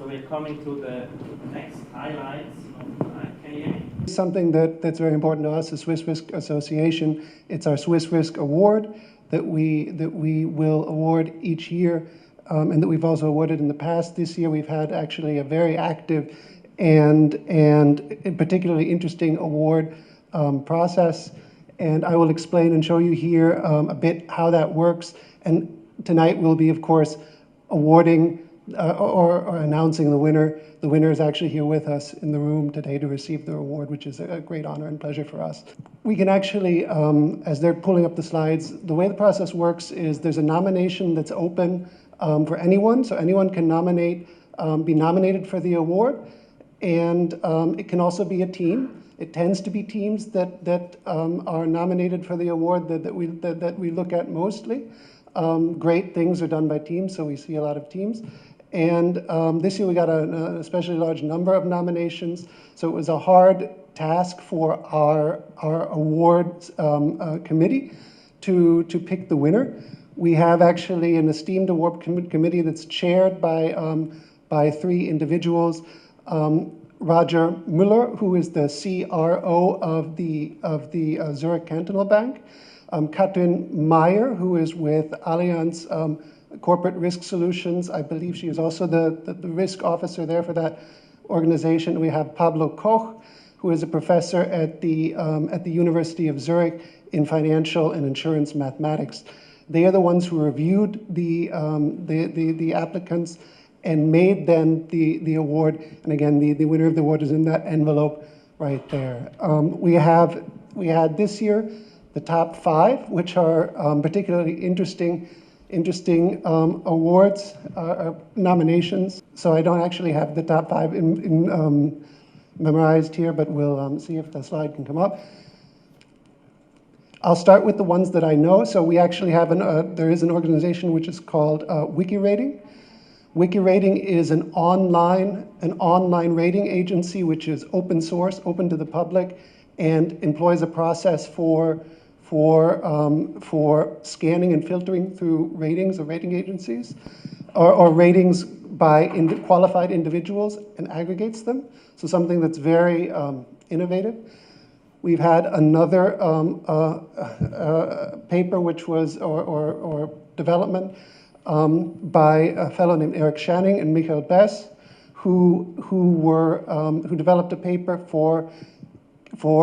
So we're coming to the next highlights of tonight. Can you hear me? Something that's very important to us, the Swiss Risk Association. It's our Swiss Risk Award that we will award each year, and that we've also awarded in the past. This year we've had actually a very active and particularly interesting award process, and I will explain and show you here a bit how that works. And tonight we'll be, of course, awarding or announcing the winner. The winner is actually here with us in the room today to receive the award, which is a great honor and pleasure for us. We can actually, as they're pulling up the slides, the way the process works is there's a nomination that's open for anyone, so anyone can be nominated for the award, and it can also be a team. It tends to be teams that are nominated for the award that we look at mostly. Great things are done by teams, so we see a lot of teams. And this year we got an especially large number of nominations, so it was a hard task for our awards committee to pick the winner. We have actually an esteemed award committee that's chaired by three individuals. Roger Müller, who is the CRO of the Zurich Cantonal Bank. Katrin Meyer, who is with Allianz Corporate Risk Solutions. I believe she is also the risk officer there for that organization. We have Pablo Koch, who is a professor at the University of Zurich in financial and insurance mathematics. They are the ones who reviewed the applicants and made then the award. And again, the winner of the award is in that envelope right there. We had this year the top 5, which are particularly interesting awards, nominations. So I don't actually have the top 5 memorized here, but we'll see if the slide can come up. I'll start with the ones that I know. So we actually have there is an organization which is called WikiRating. WikiRating is an online rating agency which is open source, open to the public, and employs a process for scanning and filtering through ratings of rating agencies or ratings by qualified individuals and aggregates them. So something that's very innovative. We've had another paper which was, or development by a fellow named Eric Shanning and Michael Bess, who developed a paper for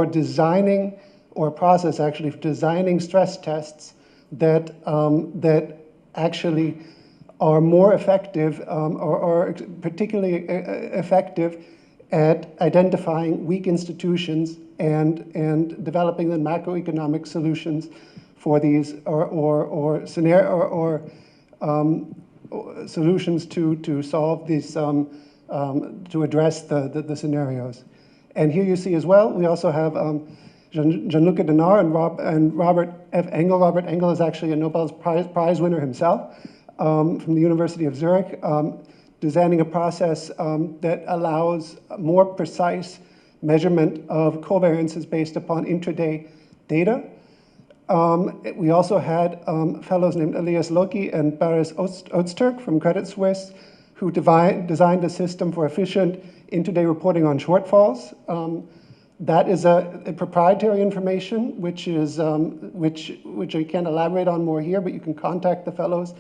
designing, or a process actually for designing stress tests that actually are more effective or particularly effective at identifying weak institutions and developing the macroeconomic solutions for these solutions to solve these to address the scenarios. And here you see as well, we also have Gianluca Denard and Robert F. Engel. Robert Engel is actually a Nobel Prize winner himself from the University of Zurich, designing a process that allows more precise measurement of covariances based upon intraday data. We also had fellows named Elias Loki and Baris Öztürk from Credit Suisse, who designed a system for efficient intraday reporting on shortfalls. That is a proprietary information, which I can't elaborate on more here, but you can contact the fellows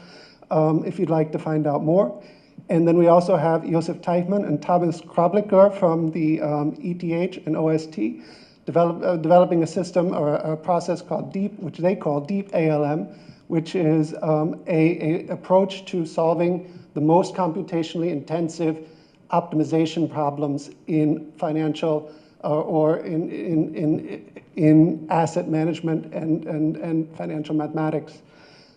if you'd like to find out more. And then we also have Josef Teichmann and Thomas Krabichler from the ETH and OST, developing a system or a process called Deep, which they call Deep ALM, which is a approach to solving the most computationally intensive optimization problems in financial or in asset management and financial mathematics.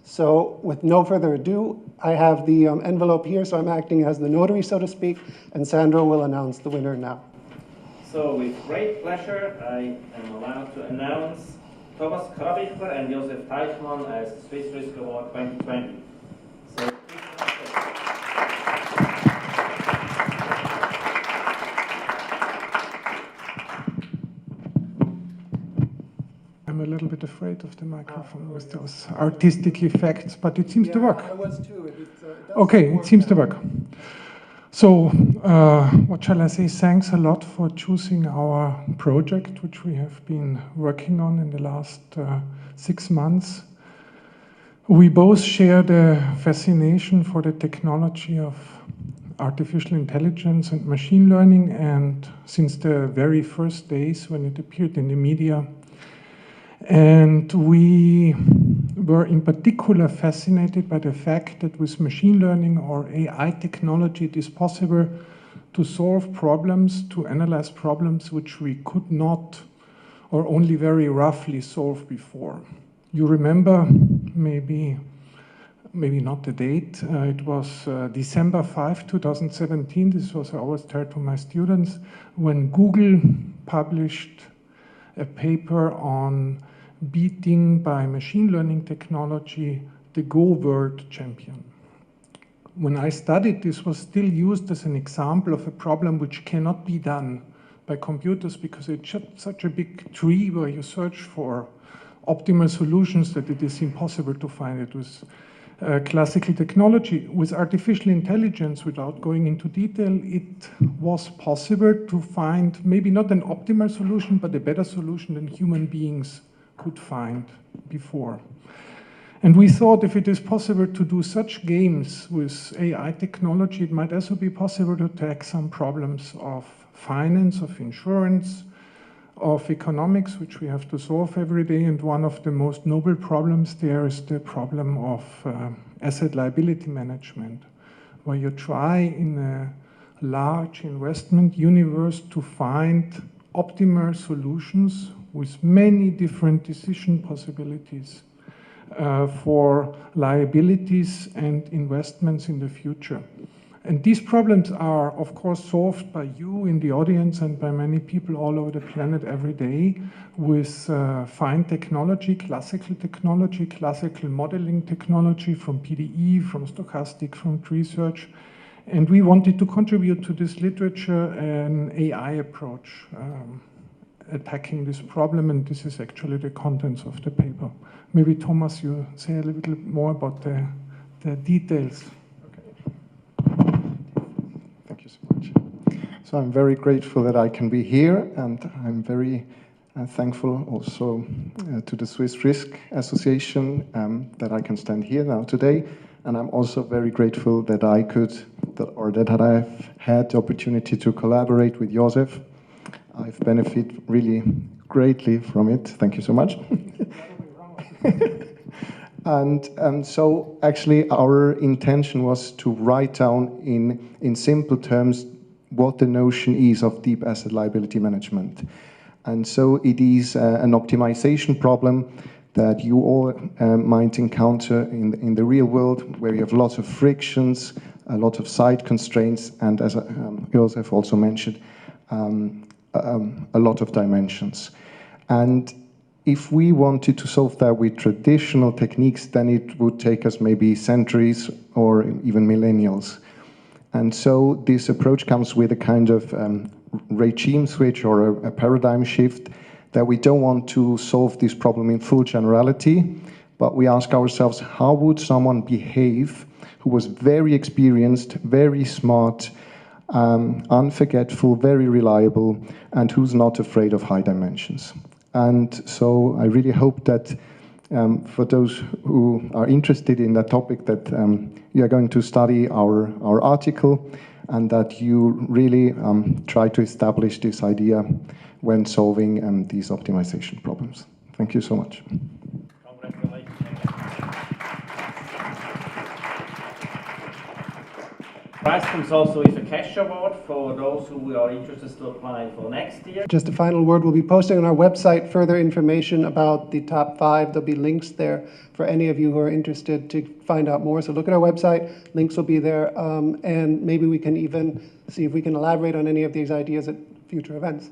So with no further ado, I have the envelope here, so I'm acting as the notary, so to speak, and Sandro will announce the winner now. So with great pleasure, I am allowed to announce Thomas Krabichler and Josef Teichmann as the Swiss Risk Award 2020. So I'm a little bit afraid of the microphone with those artistic effects, but it seems to work. I was too. Okay, it seems to work. So, what shall I say? Thanks a lot for choosing our project, which we have been working on in the last 6 months. We both share the fascination for the technology of artificial intelligence and machine learning, and since the very first days when it appeared in the media. And we were in particular fascinated by the fact that with machine learning or AI technology, it is possible to solve problems, to analyze problems which we could not or only very roughly solve before. You remember, maybe not the date, it was December 5, 2017, this was I always tell to my students, when Google published a paper on beating by machine learning technology the Go world champion. When I studied, this was still used as an example of a problem which cannot be done by computers because it's just such a big tree where you search for optimal solutions that it is impossible to find it with classical technology. With artificial intelligence, without going into detail, it was possible to find maybe not an optimal solution, but a better solution than human beings could find before. And we thought if it is possible to do such games with AI technology, it might also be possible to tackle some problems of finance, of insurance, of economics, which we have to solve every day. And one of the most noble problems there is the problem of asset liability management, where you try in a large investment universe to find optimal solutions with many different decision possibilities for liabilities and investments in the future. And these problems are, of course, solved by you in the audience and by many people all over the planet every day with fine technology, classical modeling technology from PDE, from stochastic, from tree search. And we wanted to contribute to this literature an AI approach attacking this problem, and this is actually the contents of the paper. Maybe Thomas, you say a little more about the details. Thank you so much. So I'm very grateful that I can be here, and I'm very thankful also to the Swiss Risk Association that I can stand here now today. And I'm also very grateful that I have had the opportunity to collaborate with Josef. I've benefited really greatly from it. Thank you so much. And so actually our intention was to write down in simple terms what the notion is of deep asset liability management. And so it is an optimization problem that you all might encounter in the real world, where you have lots of frictions, a lot of side constraints, and as Josef also mentioned, a lot of dimensions. And if we wanted to solve that with traditional techniques, then it would take us maybe centuries or even millennials. And so this approach comes with a kind of regime switch or a paradigm shift, that we don't want to solve this problem in full generality, but we ask ourselves, how would someone behave who was very experienced, very smart, unforgetful, very reliable, and who's not afraid of high dimensions? And so I really hope that for those who are interested in that topic, that you are going to study our article, and that you really try to establish this idea when solving these optimization problems. Thank you so much. Congratulations. Prize comes also with a cash award for those who are interested to apply for next year. Just a final word, we'll be posting on our website further information about the top 5. There'll be links there for any of you who are interested to find out more. So look at our website, links will be there, and maybe we can even see if we can elaborate on any of these ideas at future events.